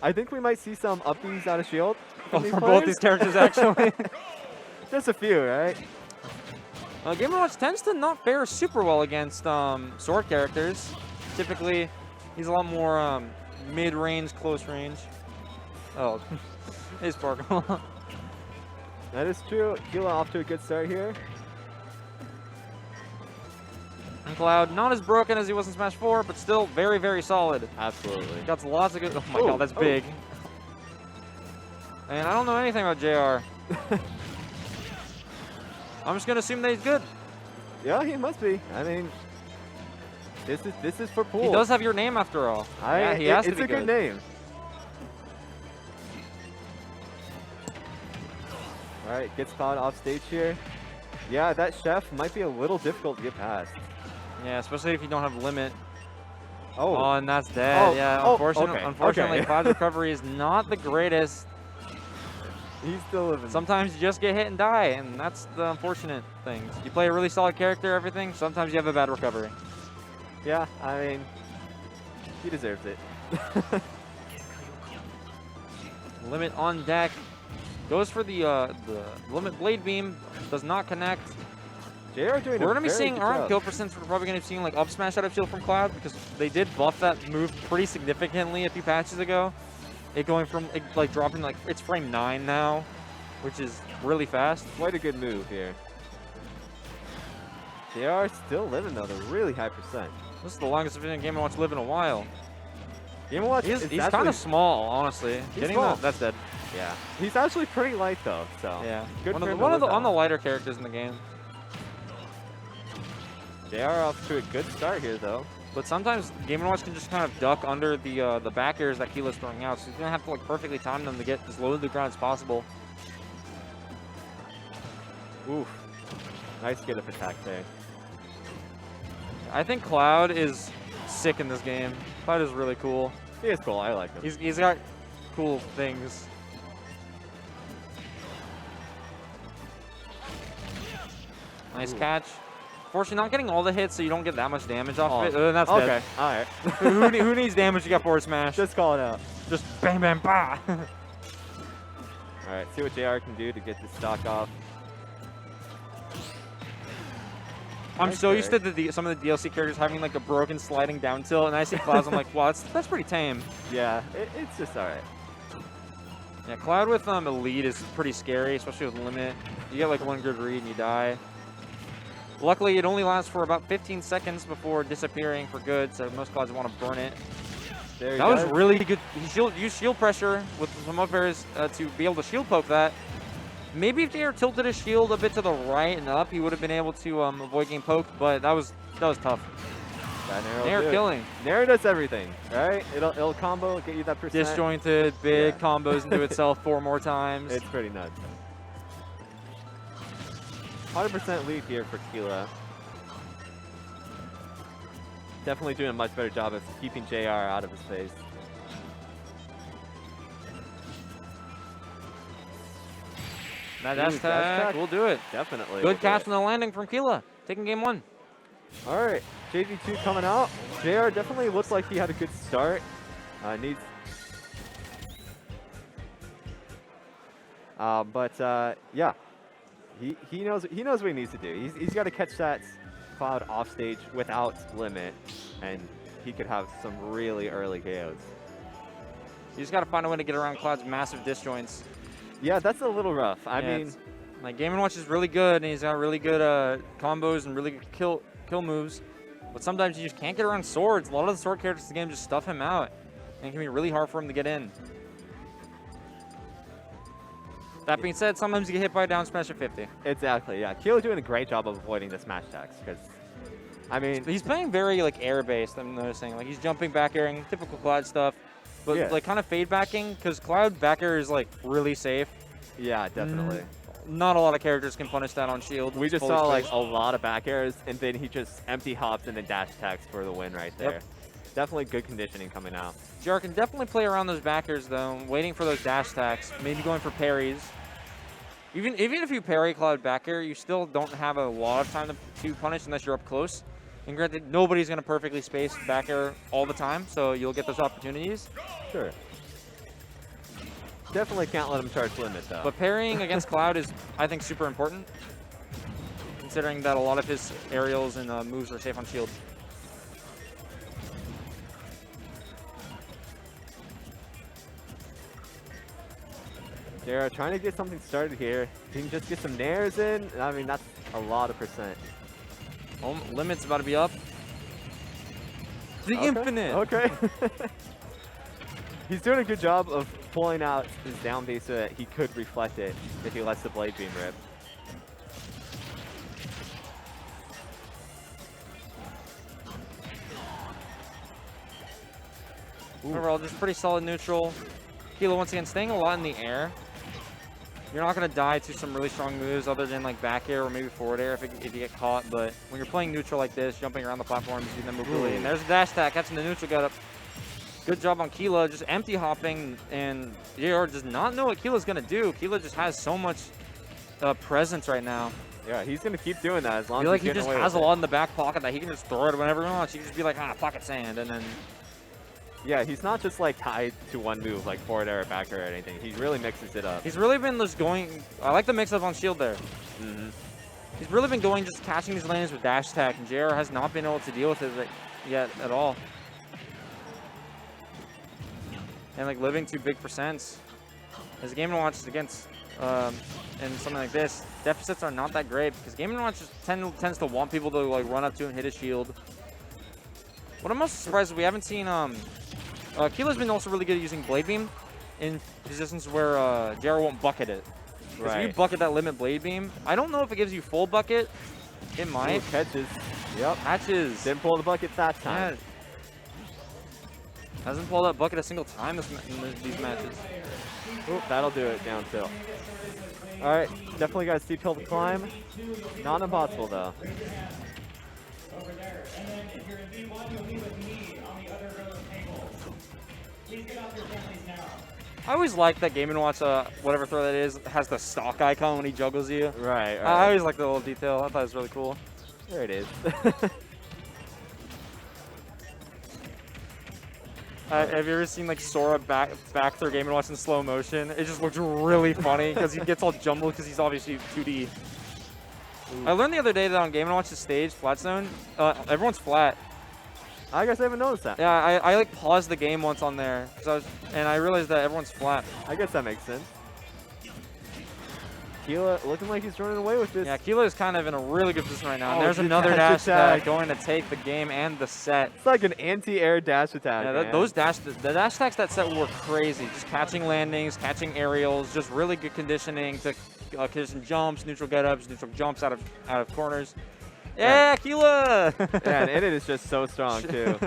I think we might see some upbeats out of shield. Oh, these for players. both these characters, actually. Just a few, right? Game & Watch tends to not fare super well against sword characters. Typically, he's a lot more mid-range, close range. Oh, hey Sparkle. That is true. KILA off to a good start here. And Cloud, not as broken as he was in Smash 4, but still very, very solid. Absolutely. Got lots of good. Oh my god, that's big. And I don't know anything about JR. I'm just gonna assume that he's good. Yeah, he must be. I mean, this is for pool. He does have your name after all. Yeah, he has to be It's a good name. All right, gets Cloud off stage here. Yeah, that chef might be a little difficult to get past. Yeah, especially if you don't have limit. Oh, And that's dead. Oh, Yeah, oh, unfortunately, okay. Cloud's recovery is not the greatest. he's still living. Sometimes you just get hit and die, and that's the unfortunate things. You play a really solid character, everything, sometimes you have a bad recovery. Yeah, I mean, he deserves it. Limit on deck. Goes for the limit blade beam. Does not connect. JR doing We're a going to be very seeing, good our job. kill percents, we're probably going to be seeing like up smash out of shield from Cloud because they did buff that move pretty significantly a few patches ago. It going from like dropping like, it's frame 9 now, which is really fast. Quite a good move here. JR still living though, they're really high percent. This is the longest I've been in Game & Watch live in a while. Game & Watch He's is kind actually- of small, honestly. small. That's dead. Yeah, he's actually pretty light though, so Yeah. good One for of him the, to live on the out. lighter characters in the game. JR off to a good start here though. But sometimes Game & Watch can just kind of duck under the back airs that KILA's throwing out, so he's gonna have to like perfectly time them to get as low to the ground as possible. Oof, nice get up attack there. I think Cloud is sick in this game. Cloud is really cool. He is cool, I like him. He's got cool things. Nice catch. Fortunately, not getting all the hits, so you don't get that much damage off it. And that's okay, dead. all right. who needs damage to get forward smash? Just call it out. Just bam, bam, bah. All right, see what JR can do to get this stock off. I'm Nice so used to carry. some of the DLC characters having like a broken sliding down tilt, and I see Cloud, I'm like, wow, that's pretty tame. Yeah, it's just all right. Yeah, Cloud with Elite is pretty scary, especially with Limit. You get like one good read and you die. Luckily, it only lasts for about 15 seconds before disappearing for good, so most Clouds want to burn it. There he That was goes. really good. He used shield pressure with some up airs to be able to shield poke that. Maybe if JR tilted his shield a bit to the right and up, he would have been able to avoid getting poked, but that was tough. They're killing. Nair does everything, right? It'll combo, get you that percent. Disjointed, big Yeah. combos into itself 4 more times. It's pretty nuts. 100% lead here for KILA. Definitely doing a much better job of keeping JR out of his face. That dash Ooh, dash attack attack. will do it. Definitely. Good catch from the landing from KILA. Taking game 1. All right, JV2 coming out. JR definitely looks like he had a good start. Needs. Yeah, he knows what he needs to do. He's got to catch that Cloud off stage without limit, and he could have some really early KOs. You just got to find a way to get around Cloud's massive disjoints. Yeah, that's a little rough. I Yeah, mean, like Game & Watch is really good, and he's got really good combos and really good kill moves. But sometimes you just can't get around swords. A lot of the sword characters in the game just stuff him out, and it can be really hard for him to get in. That being said, sometimes you get hit by a down smash at 50. exactly. Yeah, KILA doing a great job of avoiding the smash attacks because, I mean, He's playing very like air-based. I'm noticing, like he's jumping back airing, typical Cloud stuff, but Yeah. like kind of fade backing because Cloud back air is like really safe. yeah, definitely. Not a lot of characters can punish that on shield. We It's just fully saw like spaced. a lot of back airs, and then he just empty hops and then dash attacks for the win right there. Yep. Definitely good conditioning coming out. JR can definitely play around those backers though, waiting for those dash attacks, maybe going for parries. Even if you parry Cloud back air, you still don't have a lot of time to punish unless you're up close. And granted, nobody's going to perfectly space back air all the time, so you'll get those opportunities. Sure. Definitely can't let him charge limit, though. But parrying against Cloud is, I think, super important, considering that a lot of his aerials and moves are safe on shield. Jera trying to get something started here. If he can just get some nairs in, I mean, that's a lot of percent. Oh, limit's about to be up. The infinite. Okay. He's doing a good job of pulling out his down B so that he could reflect it if he lets the blade beam rip. Overall, just pretty solid neutral. KILA once again staying a lot in the air. You're not going to die to some really strong moves other than like back air or maybe forward air if you get caught. But when you're playing neutral like this, jumping around the platforms, using them mobility, and there's a dash attack, catching the neutral gut up. Good job on KILA, just empty hopping, and JR does not know what KILA's going to do. KILA just has so much presence right now. Yeah, he's going to keep doing that as long I feel as like he he's just getting away has a with it. lot in the back pocket that he can just throw it whenever he wants. He can just be like, pocket sand, and then... Yeah, he's not just like tied to one move like forward air or back air or anything. He really mixes it up. He's really been just going... I like the mix-up on shield there. Mm-hmm. He's really been going just catching these lanes with dash attack, and JR has not been able to deal with it yet at all. And like living to big percents. As Game & Watch against and something like this, deficits are not that great because Game & Watch just tends to want people to like run up to and hit a shield. What I'm most surprised is we haven't seen KILA's been also really good at using Blade Beam in positions where JR won't bucket it. Because if you bucket that limit Blade Beam, I don't know if it gives you full bucket. It might. Ooh, catches. Yep. Catches. Didn't pull the bucket that time. Yeah. Hasn't pulled that bucket a single time in these matches. Oop, that'll do it down tilt. All right, definitely got a steep hill to climb. Not impossible though. Over there. And then if you're in V1, you'll be with me on the other row of tables. Please get off your families now. I always like that Game & Watch, whatever throw that is, has the stock icon when he juggles you. Right. I always like the little detail. I thought it was really cool. There it is. Have you ever seen like Sora back through Game & Watch in slow motion? It just looks really funny because he gets all jumbled because he's obviously 2D. Ooh. I learned the other day that on Game & Watch's stage, Flat Zone, everyone's flat. I guess I haven't noticed that. Yeah, I like paused the game once on there and I realized that everyone's flat. I guess that makes sense. KILA looking like he's running away with this. Yeah, KILA is kind of in a really good position right now. And Oh, there's good another dash dash attack attack. going to take the game and the set. It's like an anti-air dash attack. Yeah, man. the dash attacks that set were crazy. Just catching landings, catching aerials, just really good conditioning to condition jumps, neutral get-ups, neutral jumps out of corners. Yeah, KILA! Yeah, and it is just so strong too.